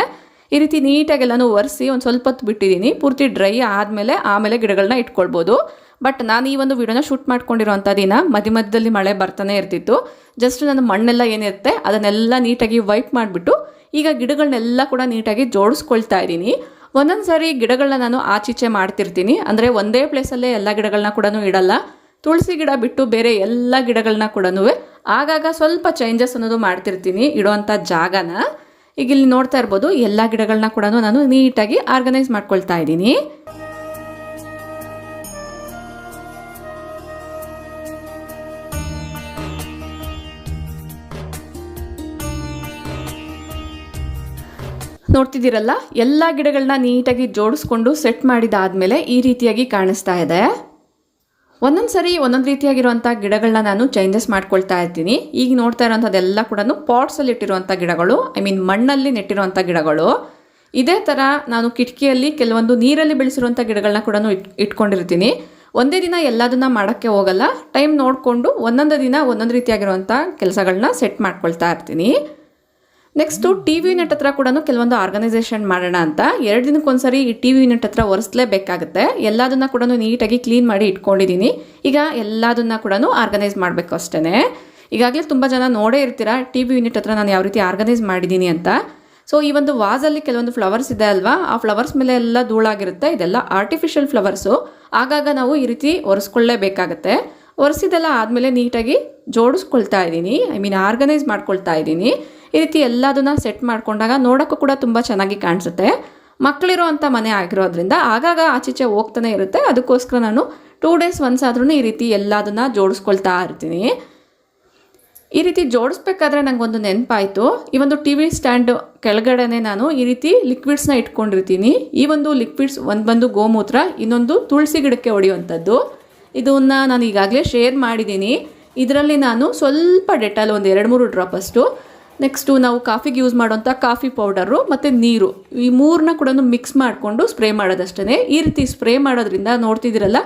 ಈ ರೀತಿ ನೀಟಾಗೆಲ್ಲನೂ ಒರೆಸಿ ಒಂದು ಸ್ವಲ್ಪ ಹೊತ್ತು ಬಿಟ್ಟಿದ್ದೀನಿ. ಪೂರ್ತಿ ಡ್ರೈ ಆಮೇಲೆ ಗಿಡಗಳನ್ನ ಇಟ್ಕೊಳ್ಬೋದು. ಬಟ್ ನಾನು ಈ ಒಂದು ವಿಡಿಯೋನ ಶೂಟ್ ಮಾಡ್ಕೊಂಡಿರೋಂಥ ದಿನ ಮಧ್ಯದಲ್ಲಿ ಮಳೆ ಬರ್ತಾನೆ ಇರ್ತಿತ್ತು. ಜಸ್ಟ್ ನಾನು ಮಣ್ಣೆಲ್ಲ ಏನಿರುತ್ತೆ ಅದನ್ನೆಲ್ಲ ನೀಟಾಗಿ ವೈಪ್ ಮಾಡಿಬಿಟ್ಟು ಈಗ ಗಿಡಗಳನ್ನೆಲ್ಲ ಕೂಡ ನೀಟಾಗಿ ಜೋಡಿಸ್ಕೊಳ್ತಾ ಇದ್ದೀನಿ. ಒಂದೊಂದು ಸಾರಿ ಗಿಡಗಳನ್ನ ನಾನು ಆಚೀಚೆ ಮಾಡ್ತಿರ್ತೀನಿ. ಅಂದರೆ ಒಂದೇ ಪ್ಲೇಸಲ್ಲೇ ಎಲ್ಲ ಗಿಡಗಳನ್ನ ಕೂಡ ಇಡಲ್ಲ. ತುಳಸಿ ಗಿಡ ಬಿಟ್ಟು ಬೇರೆ ಎಲ್ಲ ಗಿಡಗಳನ್ನ ಕೂಡ ಆಗಾಗ ಸ್ವಲ್ಪ ಚೇಂಜಸ್ ಅನ್ನೋದು ಮಾಡ್ತಿರ್ತೀನಿ ಇಡೋವಂಥ ಜಾಗನ. ಈಗ ಇಲ್ಲಿ ನೋಡ್ತಾ ಇರ್ಬೋದು, ಎಲ್ಲ ಗಿಡಗಳನ್ನ ಕೂಡ ನಾನು ನೀಟಾಗಿ ಆರ್ಗನೈಸ್ ಮಾಡ್ಕೊಳ್ತಾ ಇದ್ದೀನಿ. ನೋಡ್ತಿದ್ದೀರಲ್ಲ, ಎಲ್ಲ ಗಿಡಗಳನ್ನ ನೀಟಾಗಿ ಜೋಡಿಸ್ಕೊಂಡು ಸೆಟ್ ಮಾಡಿದಾದ್ಮೇಲೆ ಈ ರೀತಿಯಾಗಿ ಕಾಣಿಸ್ತಾ ಇದೆ. ಒಂದೊಂದು ಸರಿ ಒಂದೊಂದು ರೀತಿಯಾಗಿರುವಂಥ ಗಿಡಗಳನ್ನ ನಾನು ಚೇಂಜಸ್ ಮಾಡ್ಕೊಳ್ತಾ ಇರ್ತೀನಿ. ಈಗ ನೋಡ್ತಾ ಇರೋಂಥದ್ದೆಲ್ಲ ಕೂಡ ಪಾಟ್ಸಲ್ಲಿ ಇಟ್ಟಿರುವಂಥ ಗಿಡಗಳು, ಮಣ್ಣಲ್ಲಿ ನೆಟ್ಟಿರುವಂಥ ಗಿಡಗಳು. ಇದೇ ಥರ ನಾನು ಕಿಟಕಿಯಲ್ಲಿ ಕೆಲವೊಂದು ನೀರಲ್ಲಿ ಬೆಳೆಸಿರುವಂಥ ಗಿಡಗಳನ್ನ ಕೂಡ ಇಟ್ಕೊಂಡಿರ್ತೀನಿ. ಒಂದೇ ದಿನ ಎಲ್ಲದನ್ನ ಮಾಡೋಕ್ಕೆ ಹೋಗಲ್ಲ, ಟೈಮ್ ನೋಡಿಕೊಂಡು ಒಂದೊಂದು ದಿನ ಒಂದೊಂದು ರೀತಿಯಾಗಿರುವಂಥ ಕೆಲಸಗಳನ್ನ ಸೆಟ್ ಮಾಡ್ಕೊಳ್ತಾ ಇರ್ತೀನಿ. ನೆಕ್ಸ್ಟು ಟಿ ವಿ ಯೂನಿಟ್ ಹತ್ರ ಕೂಡ ಕೆಲವೊಂದು ಆರ್ಗನೈಸೇಷನ್ ಮಾಡೋಣ ಅಂತ 2 ದಿನಕ್ಕೊಂದ್ಸರಿ ಈ ಟಿ ವಿ ಯೂನಿಟ್ ಹತ್ರ ಒರೆಸಲೇಬೇಕಾಗುತ್ತೆ. ಎಲ್ಲದನ್ನ ಕೂಡ ನೀಟಾಗಿ ಕ್ಲೀನ್ ಮಾಡಿ ಇಟ್ಕೊಂಡಿದ್ದೀನಿ. ಈಗ ಎಲ್ಲದನ್ನ ಕೂಡ ಆರ್ಗನೈಸ್ ಮಾಡಬೇಕು ಅಷ್ಟೇ. ಈಗಾಗಲೇ ತುಂಬ ಜನ ನೋಡೇ ಇರ್ತೀರಾ ಟಿ ವಿ ಯೂನಿಟ್ ಹತ್ರ ನಾನು ಯಾವ ರೀತಿ ಆರ್ಗನೈಸ್ ಮಾಡಿದ್ದೀನಿ ಅಂತ. ಸೊ ಈ ಒಂದು ವಾಸಲ್ಲಿ ಕೆಲವೊಂದು ಫ್ಲವರ್ಸ್ ಇದೆ ಅಲ್ವಾ, ಆ ಫ್ಲವರ್ಸ್ ಮೇಲೆ ಎಲ್ಲ ಧೂಳಾಗಿರುತ್ತೆ. ಇದೆಲ್ಲ ಆರ್ಟಿಫಿಷಿಯಲ್ ಫ್ಲವರ್ಸು. ಆಗಾಗ ನಾವು ಈ ರೀತಿ ಒರೆಸ್ಕೊಳ್ಳೇಬೇಕಾಗತ್ತೆ. ಒರೆಸಿದೆಲ್ಲ ಆದಮೇಲೆ ನೀಟಾಗಿ ಜೋಡಿಸ್ಕೊಳ್ತಾ ಇದ್ದೀನಿ, ಆರ್ಗನೈಸ್ ಮಾಡ್ಕೊಳ್ತಾ ಇದ್ದೀನಿ. ಈ ರೀತಿ ಎಲ್ಲದನ್ನ ಸೆಟ್ ಮಾಡ್ಕೊಂಡಾಗ ನೋಡೋಕ್ಕೂ ಕೂಡ ತುಂಬ ಚೆನ್ನಾಗಿ ಕಾಣಿಸುತ್ತೆ. ಮಕ್ಕಳಿರೋ ಅಂಥ ಮನೆ ಆಗಿರೋದ್ರಿಂದ ಆಗಾಗ ಆಚೀಚೆ ಹೋಗ್ತಾನೆ ಇರುತ್ತೆ. ಅದಕ್ಕೋಸ್ಕರ ನಾನು 2 ಡೇಸ್ ಒನ್ಸ್ ಆದ್ರೂ ಈ ರೀತಿ ಎಲ್ಲದನ್ನ ಜೋಡಿಸ್ಕೊಳ್ತಾ ಇರ್ತೀನಿ. ಈ ರೀತಿ ಜೋಡಿಸ್ಬೇಕಾದ್ರೆ ನನಗೊಂದು ನೆನಪಾಯಿತು. ಈ ಒಂದು ಟಿ ವಿ ಸ್ಟ್ಯಾಂಡ್ ಕೆಳಗಡೆನೆ ನಾನು ಈ ರೀತಿ ಲಿಕ್ವಿಡ್ಸ್ನ ಇಟ್ಕೊಂಡಿರ್ತೀನಿ. ಈ ಒಂದು ಲಿಕ್ವಿಡ್ಸ್ ಒಂದು ಬಂದು ಗೋಮೂತ್ರ, ಇನ್ನೊಂದು ತುಳಸಿ ಗಿಡಕ್ಕೆ ಹೊಡೆಯುವಂಥದ್ದು. ಇದನ್ನು ನಾನು ಈಗಾಗಲೇ ಶೇರ್ ಮಾಡಿದ್ದೀನಿ. ಇದರಲ್ಲಿ ನಾನು ಸ್ವಲ್ಪ ಡೆಟಾಲ್ ಒಂದು 2-3 ಡ್ರಾಪ್ ಅಷ್ಟು, ನೆಕ್ಸ್ಟು ನಾವು ಕಾಫಿಗೆ ಯೂಸ್ ಮಾಡೋಂಥ ಕಾಫಿ ಪೌಡರು ಮತ್ತು ನೀರು, ಈ ಮೂರನ್ನ ಕೂಡ ಮಿಕ್ಸ್ ಮಾಡಿಕೊಂಡು ಸ್ಪ್ರೇ ಮಾಡೋದಷ್ಟೇ. ಈ ರೀತಿ ಸ್ಪ್ರೇ ಮಾಡೋದ್ರಿಂದ ನೋಡ್ತಿದ್ದೀರಲ್ಲ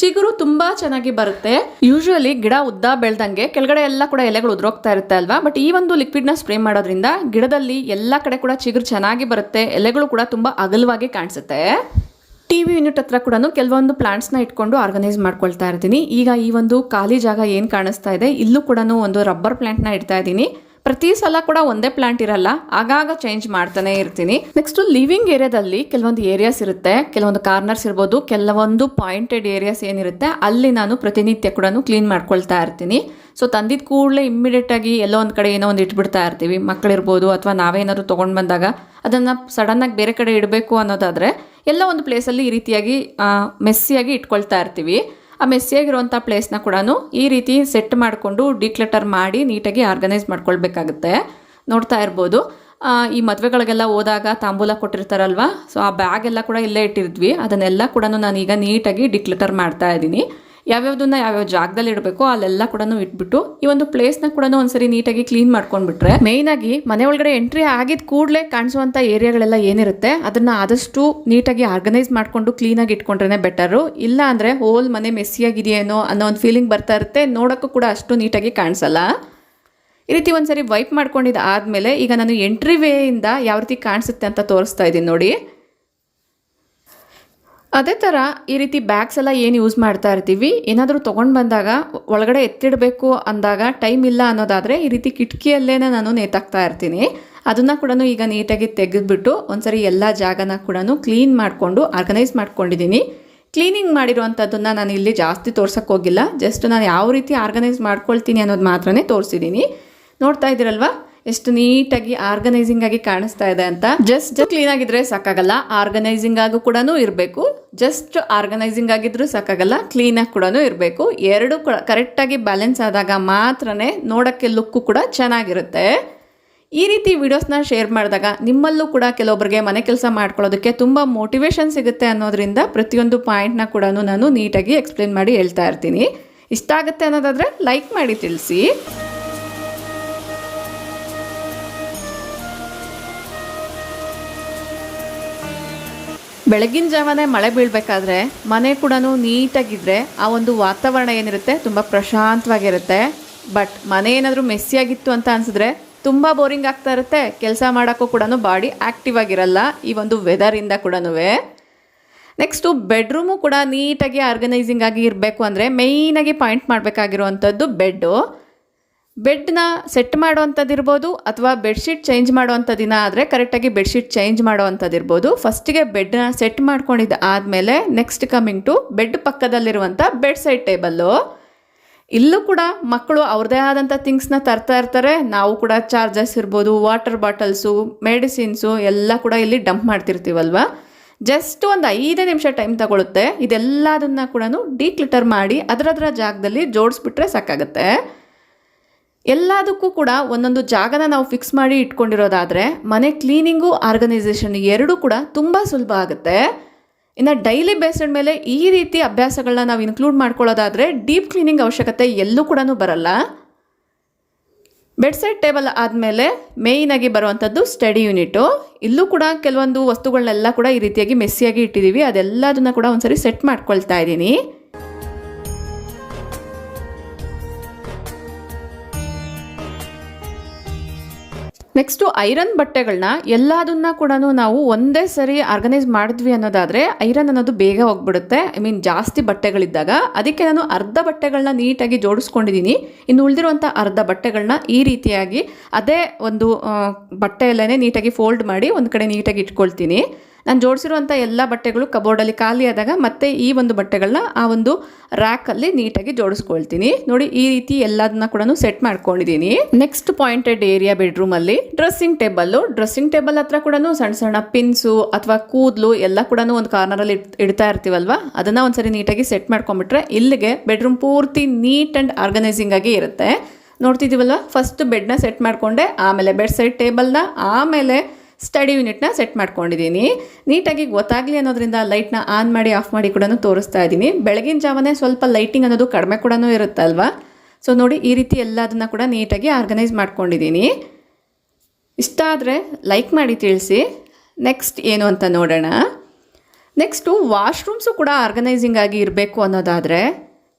ಚಿಗುರು ತುಂಬ ಚೆನ್ನಾಗಿ ಬರುತ್ತೆ. ಯೂಶುವಲಿ ಗಿಡ ಉದ್ದ ಬೆಳೆದಂಗೆ ಕೆಳಗಡೆ ಎಲ್ಲ ಕೂಡ ಎಲೆಗಳು ಉದುರೋಗ್ತಾ ಇರುತ್ತೆ ಅಲ್ವಾ, ಬಟ್ ಈ ಒಂದು ಲಿಕ್ವಿಡ್ನ ಸ್ಪ್ರೇ ಮಾಡೋದ್ರಿಂದ ಗಿಡದಲ್ಲಿ ಎಲ್ಲ ಕಡೆ ಕೂಡ ಚಿಗುರು ಚೆನ್ನಾಗಿ ಬರುತ್ತೆ, ಎಲೆಗಳು ಕೂಡ ತುಂಬ ಅಗಲವಾಗಿ ಕಾಣಿಸುತ್ತೆ. ಟಿವಿ ಯೂನಿಟ್ ಹತ್ರ ಕೂಡ ಕೆಲವೊಂದು ಪ್ಲಾಂಟ್ಸ್ನ ಇಟ್ಕೊಂಡು ಆರ್ಗನೈಸ್ ಮಾಡ್ಕೊಳ್ತಾ ಇರ್ತೀನಿ. ಈಗ ಈ ಒಂದು ಖಾಲಿ ಜಾಗ ಏನು ಕಾಣಿಸ್ತಾ ಇದೆ, ಇಲ್ಲೂ ಕೂಡ ಒಂದು ರಬ್ಬರ್ ಪ್ಲಾಂಟ್ನ ಇಡ್ತಾ ಇದ್ದೀನಿ. ಪ್ರತಿ ಸಲ ಕೂಡ ಒಂದೇ ಪ್ಲಾಂಟ್ ಇರಲ್ಲ, ಆಗಾಗ ಚೇಂಜ್ ಮಾಡ್ತಾನೆ ಇರ್ತೀನಿ. ನೆಕ್ಸ್ಟ್ ಲಿವಿಂಗ್ ಏರಿಯಾದಲ್ಲಿ ಕೆಲವೊಂದು ಏರಿಯಾಸ್ ಇರುತ್ತೆ, ಕೆಲವೊಂದು ಕಾರ್ನರ್ಸ್ ಇರ್ಬೋದು, ಕೆಲವೊಂದು ಪಾಯಿಂಟೆಡ್ ಏರಿಯಾಸ್ ಏನಿರುತ್ತೆ ಅಲ್ಲಿ ನಾನು ಪ್ರತಿನಿತ್ಯ ಕೂಡ ಕ್ಲೀನ್ ಮಾಡ್ಕೊಳ್ತಾ ಇರ್ತೀನಿ. ಸೊ ತಂದಿದ್ದ ಕೂಡಲೇ ಇಮ್ಮಿಡಿಯೇಟಾಗಿ ಎಲ್ಲೋ ಒಂದು ಕಡೆ ಏನೋ ಒಂದು ಇಟ್ಬಿಡ್ತಾ ಇರ್ತೀವಿ, ಮಕ್ಕಳಿರ್ಬೋದು ಅಥವಾ ನಾವೇನಾದ್ರು ತೊಗೊಂಡು ಬಂದಾಗ ಅದನ್ನು ಸಡನ್ನಾಗಿ ಬೇರೆ ಕಡೆ ಇಡಬೇಕು ಅನ್ನೋದಾದರೆ ಎಲ್ಲ ಒಂದು ಪ್ಲೇಸಲ್ಲಿ ಈ ರೀತಿಯಾಗಿ ಮೆಸ್ಸಿಯಾಗಿ ಇಟ್ಕೊಳ್ತಾ ಇರ್ತೀವಿ. ಆ ಮೆಸ್ಸಿಯಾಗಿರುವಂಥ ಪ್ಲೇಸ್ನ ಕೂಡ ಈ ರೀತಿ ಸೆಟ್ ಮಾಡಿಕೊಂಡು ಡಿಕ್ಲಟರ್ ಮಾಡಿ ನೀಟಾಗಿ ಆರ್ಗನೈಸ್ ಮಾಡ್ಕೊಳ್ಬೇಕಾಗುತ್ತೆ. ನೋಡ್ತಾ ಇರ್ಬೋದು, ಈ ಮದುವೆಗಳಿಗೆಲ್ಲ ಹೋದಾಗ ತಾಂಬೂಲ ಕೊಟ್ಟಿರ್ತಾರಲ್ವ, ಸೊ ಆ ಬ್ಯಾಗ್ ಎಲ್ಲ ಕೂಡ ಇಲ್ಲೇ ಇಟ್ಟಿರ್ದ್ವಿ. ಅದನ್ನೆಲ್ಲ ಕೂಡ ನಾನೀಗ ನೀಟಾಗಿ ಡಿಕ್ಲಟರ್ ಮಾಡ್ತಾ ಇದ್ದೀನಿ. ಯಾವ್ಯಾವುದನ್ನ ಯಾವ್ಯಾವ ಜಾಗದಲ್ಲಿ ಇಡಬೇಕು ಅಲ್ಲೆಲ್ಲ ಕೂಡ ಇಟ್ಬಿಟ್ಟು ಈ ಒಂದು ಪ್ಲೇಸ್ನ ಕೂಡ ಒಂದ್ಸರಿ ನೀಟಾಗಿ ಕ್ಲೀನ್ ಮಾಡ್ಕೊಂಡ್ಬಿಟ್ರೆ, ಮೇಯ್ನಾಗಿ ಮನೆ ಒಳಗಡೆ ಎಂಟ್ರಿ ಆಗಿದ ಕೂಡಲೇ ಕಾಣಿಸುವಂಥ ಏರಿಯಾಗಳೆಲ್ಲ ಏನಿರುತ್ತೆ ಅದನ್ನು ಆದಷ್ಟು ನೀಟಾಗಿ ಆರ್ಗನೈಸ್ ಮಾಡಿಕೊಂಡು ಕ್ಲೀನಾಗಿ ಇಟ್ಕೊಂಡ್ರೆ ಬೆಟರು. ಇಲ್ಲ ಅಂದರೆ ಹೋಲ್ ಮನೆ ಮೆಸ್ಸಿಯಾಗಿದೆಯೇನೋ ಅನ್ನೋ ಒಂದು ಫೀಲಿಂಗ್ ಬರ್ತಾ ಇರುತ್ತೆ, ನೋಡೋಕ್ಕೂ ಕೂಡ ಅಷ್ಟು ನೀಟಾಗಿ ಕಾಣಿಸಲ್ಲ. ಈ ರೀತಿ ಒಂದ್ಸರಿ ವೈಪ್ ಮಾಡ್ಕೊಂಡಿದ್ದು ಆದಮೇಲೆ ಈಗ ನಾನು ಎಂಟ್ರಿ ವೇಯಿಂದ ಯಾವ ರೀತಿ ಕಾಣಿಸುತ್ತೆ ಅಂತ ತೋರಿಸ್ತಾ ಇದ್ದೀನಿ ನೋಡಿ. ಅದೇ ಥರ ಈ ರೀತಿ ಬ್ಯಾಗ್ಸ್ ಎಲ್ಲ ಏನು ಯೂಸ್ ಮಾಡ್ತಾ ಇರ್ತೀವಿ, ಏನಾದರೂ ತೊಗೊಂಡು ಬಂದಾಗ ಒಳಗಡೆ ಎತ್ತಿಡಬೇಕು ಅಂದಾಗ ಟೈಮ್ ಇಲ್ಲ ಅನ್ನೋದಾದರೆ ಈ ರೀತಿ ಕಿಟಕಿಯಲ್ಲೇ ನಾನು ನೇತಾಕ್ತಾ ಇರ್ತೀನಿ. ಅದನ್ನು ಕೂಡ ಈಗ ನೀಟಾಗಿ ತೆಗೆದುಬಿಟ್ಟು ಒಂದ್ಸರಿ ಎಲ್ಲ ಜಾಗನ ಕೂಡ ಕ್ಲೀನ್ ಮಾಡಿಕೊಂಡು ಆರ್ಗನೈಸ್ ಮಾಡ್ಕೊಂಡಿದ್ದೀನಿ. ಕ್ಲೀನಿಂಗ್ ಮಾಡಿರುವಂಥದ್ದನ್ನು ನಾನು ಇಲ್ಲಿ ಜಾಸ್ತಿ ತೋರ್ಸೋಕ್ಕೆ ಹೋಗಿಲ್ಲ, ಜಸ್ಟ್ ನಾನು ಯಾವ ರೀತಿ ಆರ್ಗನೈಸ್ ಮಾಡ್ಕೊಳ್ತೀನಿ ಅನ್ನೋದು ಮಾತ್ರನೇ ತೋರಿಸಿದ್ದೀನಿ. ನೋಡ್ತಾ ಇದ್ದೀರಲ್ವಾ ಎಷ್ಟು ನೀಟಾಗಿ ಆರ್ಗನೈಸಿಂಗ್ ಆಗಿ ಕಾಣಿಸ್ತಾ ಇದೆ ಅಂತ. ಜಸ್ಟ್ ಕ್ಲೀನ್ ಆಗಿದ್ರೆ ಸಾಕಾಗಲ್ಲ, ಆರ್ಗನೈಸಿಂಗ್ ಆಗು ಕೂಡ ಇರಬೇಕು. ಜಸ್ಟ್ ಆರ್ಗನೈಸಿಂಗ್ ಆಗಿದ್ರೂ ಸಾಕಾಗಲ್ಲ, ಕ್ಲೀನಾಗಿ ಕೂಡ ಇರಬೇಕು. ಎರಡು ಕರೆಕ್ಟಾಗಿ ಬ್ಯಾಲೆನ್ಸ್ ಆದಾಗ ಮಾತ್ರನೇ ನೋಡೋಕ್ಕೆ ಲುಕ್ಕು ಕೂಡ ಚೆನ್ನಾಗಿರುತ್ತೆ. ಈ ರೀತಿ ವಿಡಿಯೋಸ್ನ ಶೇರ್ ಮಾಡಿದಾಗ ನಿಮ್ಮಲ್ಲೂ ಕೂಡ ಕೆಲವೊಬ್ಬರಿಗೆ ಮನೆ ಕೆಲಸ ಮಾಡ್ಕೊಳ್ಳೋದಕ್ಕೆ ತುಂಬ ಮೋಟಿವೇಶನ್ ಸಿಗುತ್ತೆ ಅನ್ನೋದ್ರಿಂದ ಪ್ರತಿಯೊಂದು ಪಾಯಿಂಟ್ನ ಕೂಡ ನಾನು ನೀಟಾಗಿ ಎಕ್ಸ್ಪ್ಲೇನ್ ಮಾಡಿ ಹೇಳ್ತಾ ಇರ್ತೀನಿ. ಇಷ್ಟ ಆಗುತ್ತೆ ಅನ್ನೋದಾದರೆ ಲೈಕ್ ಮಾಡಿ ತಿಳಿಸಿ. ಬೆಳಗಿನ ಜಾವನೇ ಮಳೆ ಬೀಳಬೇಕಾದ್ರೆ ಮನೆ ಕೂಡ ನೀಟಾಗಿದ್ದರೆ ಆ ಒಂದು ವಾತಾವರಣ ಏನಿರುತ್ತೆ ತುಂಬ ಪ್ರಶಾಂತವಾಗಿರುತ್ತೆ. ಬಟ್ ಮನೆ ಏನಾದರೂ ಮೆಸ್ಸಿಯಾಗಿತ್ತು ಅಂತ ಅನಿಸಿದ್ರೆ ತುಂಬ ಬೋರಿಂಗ್ ಆಗ್ತಾ ಇರುತ್ತೆ, ಕೆಲಸ ಮಾಡೋಕ್ಕೂ ಕೂಡ ಬಾಡಿ ಆ್ಯಕ್ಟಿವ್ ಆಗಿರಲ್ಲ ಈ ಒಂದು ವೆದರಿಂದ ಕೂಡ. ನೆಕ್ಸ್ಟು ಬೆಡ್ರೂಮು ಕೂಡ ನೀಟಾಗಿ ಆರ್ಗನೈಸಿಂಗ್ ಆಗಿ ಇರಬೇಕು ಅಂದರೆ ಮೇಯ್ನಾಗಿ ಪಾಯಿಂಟ್ ಮಾಡಬೇಕಾಗಿರುವಂಥದ್ದು ಬೆಡ್ನ ಸೆಟ್ ಮಾಡುವಂಥದ್ದು ಇರ್ಬೋದು ಅಥವಾ ಬೆಡ್ಶೀಟ್ ಚೇಂಜ್ ಮಾಡುವಂಥ ದಿನ ಆದರೆ ಕರೆಕ್ಟಾಗಿ ಬೆಡ್ಶೀಟ್ ಚೇಂಜ್ ಮಾಡುವಂಥದ್ದು ಇರ್ಬೋದು. ಫಸ್ಟಿಗೆ ಬೆಡ್ನ ಸೆಟ್ ಮಾಡ್ಕೊಂಡಿದ್ದು ಆದಮೇಲೆ ನೆಕ್ಸ್ಟ್ ಕಮಿಂಗ್ ಟು ಬೆಡ್ ಪಕ್ಕದಲ್ಲಿರುವಂಥ ಬೆಡ್ ಸೈಡ್ ಟೇಬಲ್ಲು. ಇಲ್ಲೂ ಕೂಡ ಮಕ್ಕಳು ಅವ್ರದ್ದೇ ಆದಂಥ ಥಿಂಗ್ಸ್ನ ತರ್ತಾ ಇರ್ತಾರೆ, ನಾವು ಕೂಡ ಚಾರ್ಜರ್ಸ್ ಇರ್ಬೋದು, ವಾಟರ್ ಬಾಟಲ್ಸು, ಮೆಡಿಸಿನ್ಸು ಎಲ್ಲ ಕೂಡ ಇಲ್ಲಿ ಡಂಪ್ ಮಾಡ್ತಿರ್ತೀವಲ್ವ. ಜಸ್ಟ್ ಒಂದು 5 ನಿಮಿಷ ಟೈಮ್ ತಗೊಳುತ್ತೆ. ಇದೆಲ್ಲದನ್ನು ಕೂಡ ಡಿಕ್ಲಿಟರ್ ಮಾಡಿ ಅದರ ಜಾಗದಲ್ಲಿ ಜೋಡಿಸ್ಬಿಟ್ರೆ ಸಾಕಾಗುತ್ತೆ. ಎಲ್ಲದಕ್ಕೂ ಕೂಡ ಒಂದೊಂದು ಜಾಗನ ನಾವು ಫಿಕ್ಸ್ ಮಾಡಿ ಇಟ್ಕೊಂಡಿರೋದಾದರೆ ಮನೆ ಕ್ಲೀನಿಂಗು ಆರ್ಗನೈಸೇಷನ್ ಎರಡೂ ಕೂಡ ತುಂಬ ಸುಲಭ ಆಗುತ್ತೆ. ಇನ್ನು ಡೈಲಿ ಬೇಸ್ಡ್ ಮೇಲೆ ಈ ರೀತಿ ಅಭ್ಯಾಸಗಳನ್ನ ನಾವು ಇನ್ಕ್ಲೂಡ್ ಮಾಡ್ಕೊಳ್ಳೋದಾದರೆ ಡೀಪ್ ಕ್ಲೀನಿಂಗ್ ಅವಶ್ಯಕತೆ ಎಲ್ಲೂ ಕೂಡ ಬರಲ್ಲ. ಬೆಡ್ ಸೈಡ್ ಟೇಬಲ್ ಆದಮೇಲೆ ಮೇಯ್ನಾಗಿ ಬರುವಂಥದ್ದು ಸ್ಟಡಿ ಯೂನಿಟು. ಇಲ್ಲೂ ಕೂಡ ಕೆಲವೊಂದು ವಸ್ತುಗಳನ್ನೆಲ್ಲ ಕೂಡ ಈ ರೀತಿಯಾಗಿ ಮೆಸ್ಸಿಯಾಗಿ ಇಟ್ಟಿದ್ದೀವಿ, ಅದೆಲ್ಲದನ್ನು ಕೂಡ ಒಂದ್ಸರಿ ಸೆಟ್ ಮಾಡ್ಕೊಳ್ತಾ ಇದ್ದೀನಿ. ನೆಕ್ಸ್ಟು ಐರನ್ ಬಟ್ಟೆಗಳನ್ನ ಎಲ್ಲದನ್ನ ಕೂಡ ನಾವು ಒಂದೇ ಸರಿ ಆರ್ಗನೈಸ್ ಮಾಡಿದ್ವಿ ಅನ್ನೋದಾದರೆ ಐರನ್ ಅನ್ನೋದು ಬೇಗ ಹೋಗ್ಬಿಡುತ್ತೆ. ಜಾಸ್ತಿ ಬಟ್ಟೆಗಳಿದ್ದಾಗ ಅದಕ್ಕೆ ನಾನು ಅರ್ಧ ಬಟ್ಟೆಗಳನ್ನ ನೀಟಾಗಿ ಜೋಡಿಸ್ಕೊಂಡಿದ್ದೀನಿ. ಇನ್ನು ಉಳಿದಿರುವಂಥ ಅರ್ಧ ಬಟ್ಟೆಗಳನ್ನ ಈ ರೀತಿಯಾಗಿ ಅದೇ ಒಂದು ಬಟ್ಟೆಯಲ್ಲೇ ನೀಟಾಗಿ ಫೋಲ್ಡ್ ಮಾಡಿ ಒಂದು ಕಡೆ ನೀಟಾಗಿ ಇಟ್ಕೊಳ್ತೀನಿ. ನಾನು ಜೋಡಿಸಿರುವಂಥ ಎಲ್ಲ ಬಟ್ಟೆಗಳು ಕಬೋರ್ಡಲ್ಲಿ ಖಾಲಿ ಆದಾಗ ಮತ್ತೆ ಈ ಒಂದು ಬಟ್ಟೆಗಳನ್ನ ಆ ಒಂದು ರ್ಯಾಕಲ್ಲಿ ನೀಟಾಗಿ ಜೋಡಿಸ್ಕೊಳ್ತೀನಿ. ನೋಡಿ ಈ ರೀತಿ ಎಲ್ಲದನ್ನ ಕೂಡ ಸೆಟ್ ಮಾಡ್ಕೊಂಡಿದ್ದೀನಿ. ನೆಕ್ಸ್ಟ್ ಪಾಯಿಂಟೆಡ್ ಏರಿಯಾ ಬೆಡ್ರೂಮಲ್ಲಿ ಡ್ರೆಸ್ಸಿಂಗ್ ಟೇಬಲ್ ಹತ್ರ ಕೂಡ ಸಣ್ಣ ಸಣ್ಣ ಪಿನ್ಸು ಅಥವಾ ಕೂದಲು ಎಲ್ಲ ಕೂಡ ಒಂದು ಕಾರ್ನರಲ್ಲಿ ಇಡ್ತಾ ಇರ್ತೀವಲ್ವಾ, ಅದನ್ನು ಒಂದ್ಸರಿ ನೀಟಾಗಿ ಸೆಟ್ ಮಾಡ್ಕೊಂಡ್ಬಿಟ್ರೆ ಇಲ್ಲಿಗೆ ಬೆಡ್ರೂಮ್ ಪೂರ್ತಿ ನೀಟ್ ಆ್ಯಂಡ್ ಆರ್ಗನೈಸಿಂಗ್ ಆಗಿ ಇರುತ್ತೆ. ನೋಡ್ತಿದ್ದೀವಲ್ವ, ಫಸ್ಟ್ ಬೆಡ್ನ ಸೆಟ್ ಮಾಡಿಕೊಂಡೆ, ಆಮೇಲೆ ಬೆಡ್ ಸೈಡ್ ಟೇಬಲ್ನ, ಆಮೇಲೆ ಸ್ಟಡಿ ಯೂನಿಟ್ನ ಸೆಟ್ ಮಾಡ್ಕೊಂಡಿದ್ದೀನಿ. ನೀಟಾಗಿ ಗೊತ್ತಾಗಲಿ ಅನ್ನೋದ್ರಿಂದ ಲೈಟ್ನ ಆನ್ ಮಾಡಿ ಆಫ್ ಮಾಡಿ ಕೂಡ ತೋರಿಸ್ತಾ ಇದ್ದೀನಿ. ಬೆಳಗಿನ ಜಾವನೇ ಸ್ವಲ್ಪ ಲೈಟಿಂಗ್ ಅನ್ನೋದು ಕಡಿಮೆ ಕೂಡ ಇರುತ್ತಲ್ವ. ಸೊ ನೋಡಿ ಈ ರೀತಿ ಎಲ್ಲದನ್ನು ಕೂಡ ನೀಟಾಗಿ ಆರ್ಗನೈಸ್ ಮಾಡ್ಕೊಂಡಿದ್ದೀನಿ. ಇಷ್ಟ ಆದರೆ ಲೈಕ್ ಮಾಡಿ ತಿಳಿಸಿ. ನೆಕ್ಸ್ಟ್ ಏನು ಅಂತ ನೋಡೋಣ. ನೆಕ್ಸ್ಟು ವಾಶ್ರೂಮ್ಸು ಕೂಡ ಆರ್ಗನೈಸಿಂಗ್ ಆಗಿ ಇರಬೇಕು ಅನ್ನೋದಾದರೆ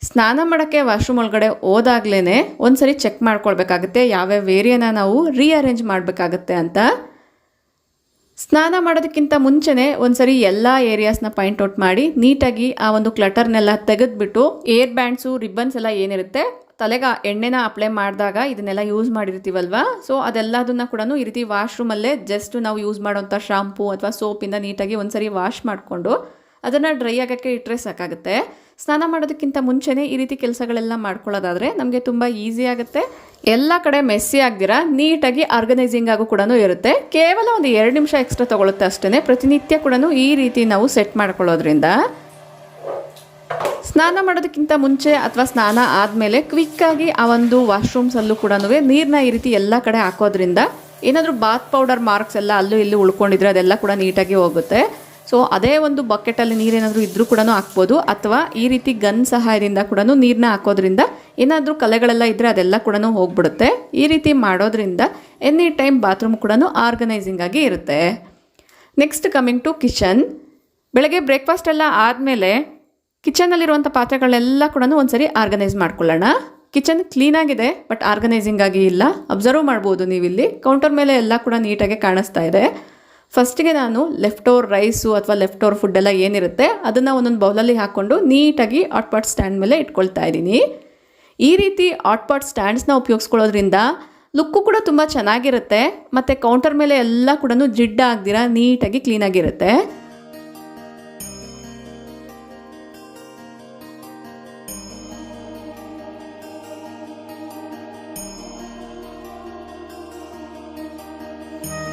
ಸ್ನಾನ ಮಾಡೋಕ್ಕೆ ವಾಶ್ರೂಮ್ ಒಳಗಡೆ ಹೋದಾಗ್ಲೇ ಒಂದ್ಸರಿ ಚೆಕ್ ಮಾಡ್ಕೊಳ್ಬೇಕಾಗುತ್ತೆ ಯಾವ್ಯಾವ ಏರಿಯಾನ ನಾವು ರೀಅರೇಂಜ್ ಮಾಡಬೇಕಾಗತ್ತೆ ಅಂತ. ಸ್ನಾನ ಮಾಡೋದಕ್ಕಿಂತ ಮುಂಚೆನೇ ಒಂದ್ಸರಿ ಎಲ್ಲ ಏರಿಯಾಸ್ನ ಪಾಯಿಂಟ್ ಔಟ್ ಮಾಡಿ ನೀಟಾಗಿ ಆ ಒಂದು ಕ್ಲಟರ್ನೆಲ್ಲ ತೆಗೆದುಬಿಟ್ಟು ಏರ್ ಬ್ಯಾಂಡ್ಸು ರಿಬ್ಬನ್ಸ್ ಎಲ್ಲ ಏನಿರುತ್ತೆ ತಲೆಗೆ ಎಣ್ಣೆನ ಅಪ್ಲೈ ಮಾಡಿದಾಗ ಇದನ್ನೆಲ್ಲ ಯೂಸ್ ಮಾಡಿರ್ತೀವಲ್ವ, ಸೊ ಅದೆಲ್ಲದನ್ನ ಕೂಡ ಈ ರೀತಿ ವಾಶ್ರೂಮಲ್ಲೇ ಜಸ್ಟ್ ನಾವು ಯೂಸ್ ಮಾಡೋಂಥ ಶಾಂಪೂ ಅಥವಾ ಸೋಪಿಂದ ನೀಟಾಗಿ ಒಂದ್ಸರಿ ವಾಶ್ ಮಾಡಿಕೊಂಡು ಅದನ್ನು ಡ್ರೈ ಆಗೋಕ್ಕೆ ಇಟ್ಟರೆ ಸಾಕಾಗುತ್ತೆ. ಸ್ನಾನ ಮಾಡೋದಕ್ಕಿಂತ ಮುಂಚೆನೇ ಈ ರೀತಿ ಕೆಲಸಗಳೆಲ್ಲ ಮಾಡ್ಕೊಳ್ಳೋದಾದರೆ ನಮಗೆ ತುಂಬ ಈಸಿ ಆಗುತ್ತೆ. ಎಲ್ಲ ಕಡೆ ಮೆಸ್ಸಿ ಆಗ್ದಿರ ನೀಟಾಗಿ ಆರ್ಗನೈಸಿಂಗ್ ಆಗು ಕೂಡ ಇರುತ್ತೆ. ಕೇವಲ ಒಂದು 2 ನಿಮಿಷ ಎಕ್ಸ್ಟ್ರಾ ತೊಗೊಳುತ್ತೆ ಅಷ್ಟೇ. ಪ್ರತಿನಿತ್ಯ ಕೂಡ ಈ ರೀತಿ ನಾವು ಸೆಟ್ ಮಾಡ್ಕೊಳ್ಳೋದ್ರಿಂದ ಸ್ನಾನ ಮಾಡೋದಕ್ಕಿಂತ ಮುಂಚೆ ಅಥವಾ ಸ್ನಾನ ಆದಮೇಲೆ ಕ್ವಿಕ್ಕಾಗಿ ಆ ಒಂದು ವಾಶ್ರೂಮ್ಸಲ್ಲೂ ಕೂಡ ನೀರನ್ನ ಈ ರೀತಿ ಎಲ್ಲ ಕಡೆ ಹಾಕೋದ್ರಿಂದ ಏನಾದರೂ ಬಾತ್ ಪೌಡರ್ ಮಾರ್ಕ್ಸ್ ಎಲ್ಲ ಅಲ್ಲೂ ಇಲ್ಲಿ ಉಳ್ಕೊಂಡಿದ್ರೆ ಅದೆಲ್ಲ ಕೂಡ ನೀಟಾಗಿ ಹೋಗುತ್ತೆ. ಸೊ ಅದೇ ಒಂದು ಬಕೆಟಲ್ಲಿ ನೀರೇನಾದರೂ ಇದ್ರೂ ಕೂಡ ಹಾಕ್ಬೋದು, ಅಥವಾ ಈ ರೀತಿ ಗನ್ ಸಹಾಯದಿಂದ ಕೂಡ ನೀರನ್ನ ಹಾಕೋದ್ರಿಂದ ಏನಾದರೂ ಕಲೆಗಳೆಲ್ಲ ಇದ್ದರೆ ಅದೆಲ್ಲ ಕೂಡ ಹೋಗ್ಬಿಡುತ್ತೆ. ಈ ರೀತಿ ಮಾಡೋದ್ರಿಂದ ಎನಿ ಟೈಮ್ ಬಾತ್ರೂಮ್ ಕೂಡ ಆರ್ಗನೈಸಿಂಗ್ ಆಗಿ ಇರುತ್ತೆ. Next coming to kitchen. ಬೆಳಗ್ಗೆ ಬ್ರೇಕ್ಫಾಸ್ಟ್ ಎಲ್ಲ ಆದಮೇಲೆ ಕಿಚನಲ್ಲಿರುವಂಥ ಪಾತ್ರೆಗಳೆಲ್ಲ ಕೂಡ ಒಂದ್ಸರಿ ಆರ್ಗನೈಸ್ ಮಾಡ್ಕೊಳ್ಳೋಣ. ಕಿಚನ್ ಕ್ಲೀನಾಗಿದೆ ಬಟ್ ಆರ್ಗನೈಸಿಂಗ್ ಆಗಿ ಇಲ್ಲ. ಅಬ್ಸರ್ವ್ ಮಾಡ್ಬೋದು ನೀವಿಲ್ಲಿ ಕೌಂಟರ್ ಮೇಲೆ ಎಲ್ಲ ಕೂಡ ನೀಟಾಗಿ ಕಾಣಿಸ್ತಾ ಇದೆ. ಫಸ್ಟಿಗೆ ನಾನು ಲೆಫ್ಟ್ ಓವರ್ ರೈಸು ಅಥವಾ ಲೆಫ್ಟ್ ಓವರ್ ಫುಡ್ ಎಲ್ಲ ಏನಿರುತ್ತೆ ಅದನ್ನು ಒಂದೊಂದು ಬೌಲಲ್ಲಿ ಹಾಕ್ಕೊಂಡು ನೀಟಾಗಿ ಹಾಟ್ ಪಾಟ್ ಸ್ಟ್ಯಾಂಡ್ ಮೇಲೆ ಇಟ್ಕೊಳ್ತಾ ಇದ್ದೀನಿ. ಈ ರೀತಿ ಹಾಟ್ ಪಾಟ್ ಸ್ಟ್ಯಾಂಡ್ಸ್ನ ಉಪಯೋಗಿಸ್ಕೊಳ್ಳೋದ್ರಿಂದ ಲುಕ್ಕು ಕೂಡ ತುಂಬ ಚೆನ್ನಾಗಿರುತ್ತೆ, ಮತ್ತು ಕೌಂಟರ್ ಮೇಲೆ ಎಲ್ಲ ಕೂಡ ಜಿಡ್ಡ ಆಗ್ದಿರ ನೀಟಾಗಿ ಕ್ಲೀನಾಗಿರುತ್ತೆ.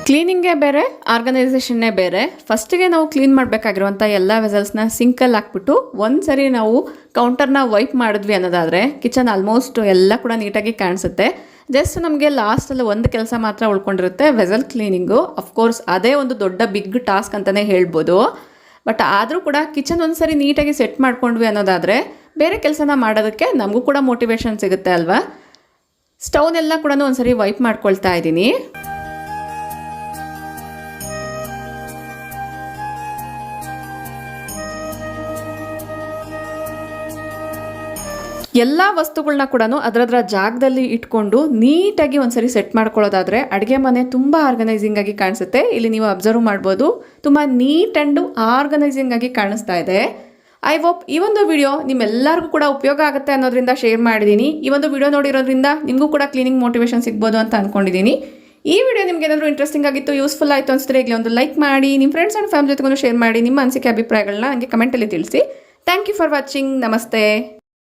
ಕ್ಲೀನಿಂಗೇ ಬೇರೆ, ಆರ್ಗನೈಸೇಷನ್ನೇ ಬೇರೆ. ಫಸ್ಟಿಗೆ ನಾವು ಕ್ಲೀನ್ ಮಾಡಬೇಕಾಗಿರುವಂಥ ಎಲ್ಲ ವೆಸಲ್ಸ್ನ ಸಿಂಕಲ್ಲಿ ಹಾಕ್ಬಿಟ್ಟು ಒಂದ್ಸರಿ ನಾವು ಕೌಂಟರ್ನ ವೈಪ್ ಮಾಡಿದ್ವಿ ಅನ್ನೋದಾದರೆ ಕಿಚನ್ ಆಲ್ಮೋಸ್ಟ್ ಎಲ್ಲ ಕೂಡ ನೀಟಾಗಿ ಕಾಣಿಸುತ್ತೆ. ಜಸ್ಟ್ ನಮಗೆ ಲಾಸ್ಟಲ್ಲಿ ಒಂದು ಕೆಲಸ ಮಾತ್ರ ಉಳ್ಕೊಂಡಿರುತ್ತೆ, ವೆಸಲ್ ಕ್ಲೀನಿಂಗು. ಅಫ್ಕೋರ್ಸ್ ಅದೇ ಒಂದು ದೊಡ್ಡ ಬಿಗ್ ಟಾಸ್ಕ್ ಅಂತಲೇ ಹೇಳ್ಬೋದು. ಬಟ್ ಆದರೂ ಕೂಡ ಕಿಚನ್ ಒಂದ್ಸರಿ ನೀಟಾಗಿ ಸೆಟ್ ಮಾಡ್ಕೊಂಡ್ವಿ ಅನ್ನೋದಾದರೆ ಬೇರೆ ಕೆಲಸನ ಮಾಡೋದಕ್ಕೆ ನಮಗೂ ಕೂಡ ಮೋಟಿವೇಶನ್ ಸಿಗುತ್ತೆ ಅಲ್ವಾ. ಸ್ಟವ್ನೆಲ್ಲ ಕೂಡ ಒಂದ್ಸರಿ ವೈಪ್ ಮಾಡ್ಕೊಳ್ತಾ ಇದ್ದೀನಿ. ಎಲ್ಲ ವಸ್ತುಗಳನ್ನ ಕೂಡ ಅದರದ್ರ ಜಾಗದಲ್ಲಿ ಇಟ್ಕೊಂಡು ನೀಟಾಗಿ ಒಂದ್ಸರಿ ಸೆಟ್ ಮಾಡ್ಕೊಳ್ಳೋದಾದರೆ ಅಡುಗೆ ಮನೆ ತುಂಬ ಆರ್ಗನೈಸಿಂಗ್ ಆಗಿ ಕಾಣಿಸುತ್ತೆ. ಇಲ್ಲಿ ನೀವು ಅಬ್ಸರ್ವ್ ಮಾಡ್ಬೋದು, ತುಂಬ ನೀಟ್ ಆ್ಯಂಡ್ ಆರ್ಗನೈಸಿಂಗ್ ಆಗಿ ಕಾಣಿಸ್ತಾ ಇದೆ. ಐ ಹೋಪ್ ಈ ಒಂದು ವಿಡಿಯೋ ನಿಮ್ಮೆಲ್ಲರಿಗೂ ಕೂಡ ಉಪಯೋಗ ಆಗುತ್ತೆ ಅನ್ನೋದ್ರಿಂದ ಶೇರ್ ಮಾಡಿದ್ದೀನಿ. ಈ ಒಂದು ವಿಡಿಯೋ ನೋಡಿರೋದ್ರಿಂದ ನಿಮಗೂ ಕೂಡ ಕ್ಲೀನಿಂಗ್ ಮೋಟಿವೇಶನ್ ಸಿಗ್ಬೋದು ಅಂತ ಅಂದ್ಕೊಂಡಿದ್ದೀನಿ. ಈ ವಿಡಿಯೋ ನಿಮ್ಗೆ ಏನಾದರೂ ಇಂಟ್ರೆಸ್ಟಿಂಗ್ ಆಗಿತ್ತು, ಯೂಸ್ಫುಲ್ ಆಯಿತು ಅನಿಸಿದ್ರೆ ಈಗಲೇ ಒಂದು ಲೈಕ್ ಮಾಡಿ, ನಿಮ್ಮ ಫ್ರೆಂಡ್ಸ್ ಆ್ಯಂಡ್ ಫ್ಯಾಮಿಲಿ ಜೊತೆಗೂ ಶೇರ್ ಮಾಡಿ. ನಿಮ್ಮ ಅನಿಸಿಕೆ ಅಭಿಪ್ರಾಯಗಳನ್ನ ಹಂಗೆ ಕಮೆಂಟಲ್ಲಿ ತಿಳಿಸಿ. Thank you for watching. ನಮಸ್ತೆ.